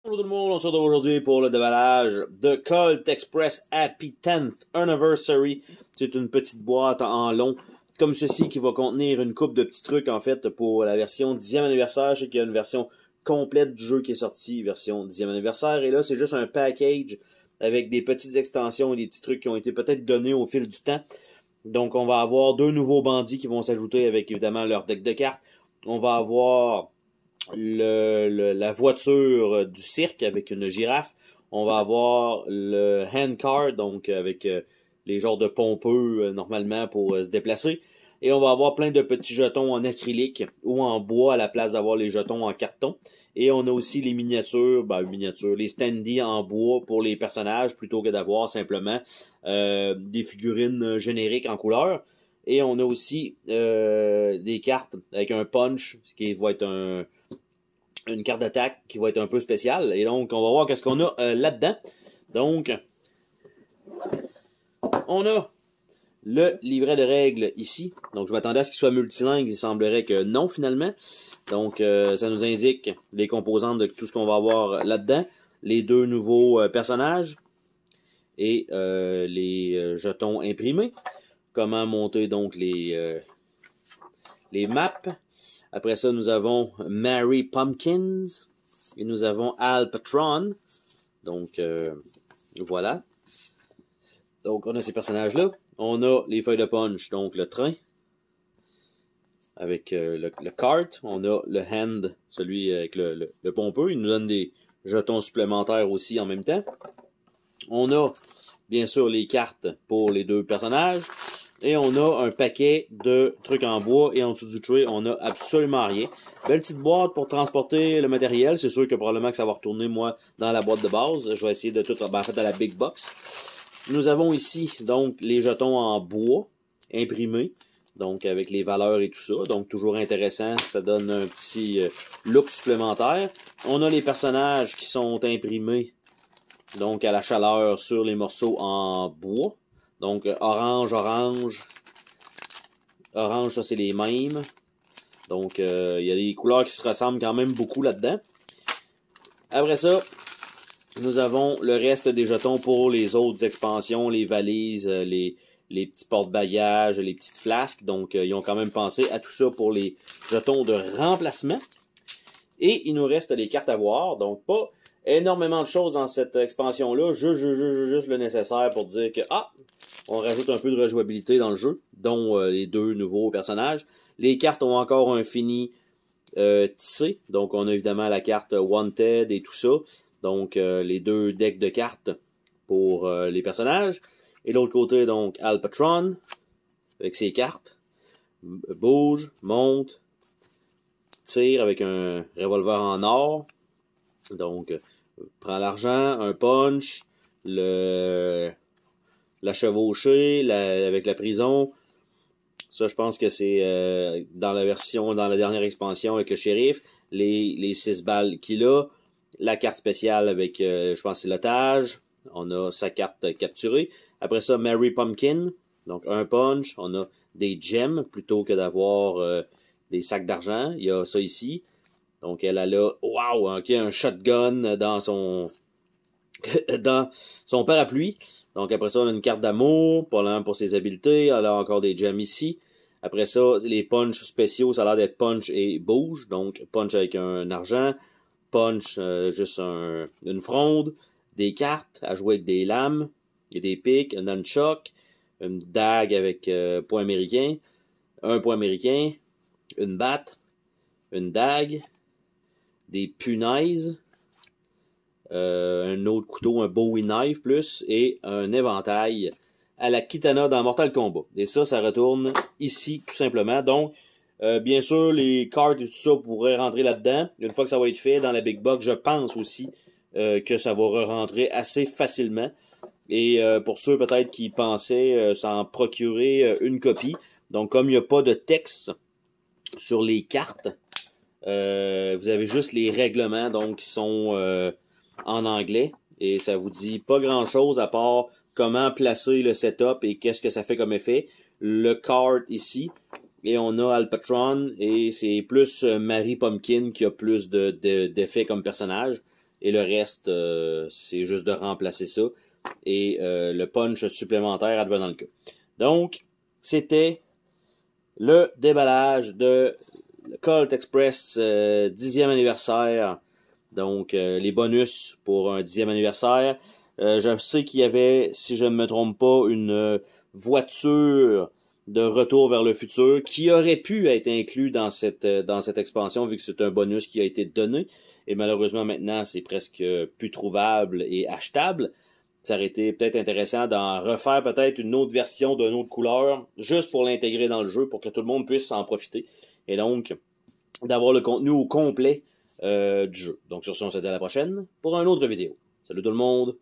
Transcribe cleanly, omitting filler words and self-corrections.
Bonjour tout le monde, on se retrouve aujourd'hui pour le déballage de Colt Express Happy 10th Anniversary. C'est une petite boîte en long, comme ceci, qui va contenir une coupe de petits trucs en fait pour la version 10e anniversaire. Je sais qu'il y a une version complète du jeu qui est sortie, version 10e anniversaire. Et là, c'est juste un package avec des petites extensions et des petits trucs qui ont été peut-être donnés au fil du temps. Donc on va avoir deux nouveaux bandits qui vont s'ajouter avec évidemment leur deck de cartes. On va avoir la voiture du cirque avec une girafe. On va avoir le handcar, donc avec les genres de pompeux normalement pour se déplacer. Et on va avoir plein de petits jetons en acrylique ou en bois à la place d'avoir les jetons en carton. Et on a aussi les miniatures, les standees en bois pour les personnages plutôt que d'avoir simplement des figurines génériques en couleur. Et on a aussi des cartes avec un punch, ce qui va être une carte d'attaque qui va être un peu spéciale. Et donc, on va voir qu'est-ce qu'on a là-dedans. Donc, on a le livret de règles ici. Donc, je m'attendais à ce qu'il soit multilingue. Il semblerait que non, finalement. Donc, ça nous indique les composantes de tout ce qu'on va avoir là-dedans. Les deux nouveaux personnages et les jetons imprimés. Comment monter donc les maps. Après ça, nous avons Mary Pumpkins et nous avons Al Patron. Donc, voilà. Donc, on a ces personnages-là. On a les feuilles de punch, donc le train avec le cart. On a le hand, celui avec le pompeux. Il nous donne des jetons supplémentaires aussi en même temps. On a, bien sûr, les cartes pour les deux personnages. Et on a un paquet de trucs en bois. Et en dessous du tray, on a absolument rien. Belle petite boîte pour transporter le matériel. C'est sûr que probablement que ça va retourner, moi, dans la boîte de base. Je vais essayer de tout... en fait, à la Big Box. Nous avons ici, donc, les jetons en bois imprimés. Donc, avec les valeurs et tout ça. Donc, toujours intéressant. Ça donne un petit look supplémentaire. On a les personnages qui sont imprimés, donc, à la chaleur sur les morceaux en bois. Donc, orange, ça c'est les mêmes. Donc, il y a des couleurs qui se ressemblent quand même beaucoup là-dedans. Après ça, nous avons le reste des jetons pour les autres expansions, les valises, les petits porte-bagages, les petites flasques. Donc, ils ont quand même pensé à tout ça pour les jetons de remplacement. Et il nous reste les cartes à voir. Donc, pas énormément de choses dans cette expansion-là. Juste le nécessaire pour dire que, on rajoute un peu de rejouabilité dans le jeu, dont les deux nouveaux personnages. Les cartes ont encore un fini tissé. Donc, on a évidemment la carte Wanted et tout ça. Donc, les deux decks de cartes pour les personnages. Et l'autre côté, donc, Al Patron, avec ses cartes. Bouge, monte, tire avec un revolver en or. Donc, prend l'argent, un punch, la chevauchée, avec la prison. Ça, je pense que c'est dans la dernière expansion avec le shérif, les 6 balles qu'il a, la carte spéciale avec, je pense, c'est l'otage. On a sa carte capturée. Après ça, Mary Pumpkin. Donc, un punch. On a des gems plutôt que d'avoir des sacs d'argent. Il y a ça ici. Donc, elle a là, wow, ok, un shotgun dans son parapluie. Donc, après ça, on a une carte d'amour pour ses habiletés. Elle a encore des gems ici. Après ça, les punch spéciaux, ça a l'air d'être punch et bouge. Donc, punch avec un argent. Punch, juste une fronde. Des cartes à jouer avec des lames. Il y a des pics, un nunchuck. Une dague avec point américain. Un point américain. Une batte. Une dague. Des punaises. Un autre couteau, un Bowie knife plus, et un éventail à la Kitana dans Mortal Kombat. Et ça retourne ici, tout simplement. Donc, bien sûr, les cartes et tout ça pourraient rentrer là-dedans. Une fois que ça va être fait dans la Big Box, je pense aussi que ça va re-rentrer assez facilement. Et pour ceux peut-être qui pensaient s'en procurer une copie, donc comme il n'y a pas de texte sur les cartes, vous avez juste les règlements donc qui sont en anglais et ça vous dit pas grand chose à part comment placer le setup et qu'est-ce que ça fait comme effet. Le card ici et on a Al Patron et c'est plus Mary Pumpkin qui a plus d'effets comme personnage et le reste, c'est juste de remplacer ça. Et le punch supplémentaire advenant le cas. Donc, c'était le déballage de Colt Express 10e anniversaire. Donc, les bonus pour un 10e anniversaire. Je sais qu'il y avait, si je ne me trompe pas, une voiture de retour vers le futur qui aurait pu être inclus dans cette expansion vu que c'est un bonus qui a été donné. Et malheureusement, maintenant, c'est presque plus trouvable et achetable. Ça aurait été peut-être intéressant d'en refaire peut-être une autre version d'une autre couleur, juste pour l'intégrer dans le jeu, pour que tout le monde puisse en profiter. Et donc, d'avoir le contenu au complet du jeu. Donc sur ce, on se dit à la prochaine pour une autre vidéo. Salut tout le monde!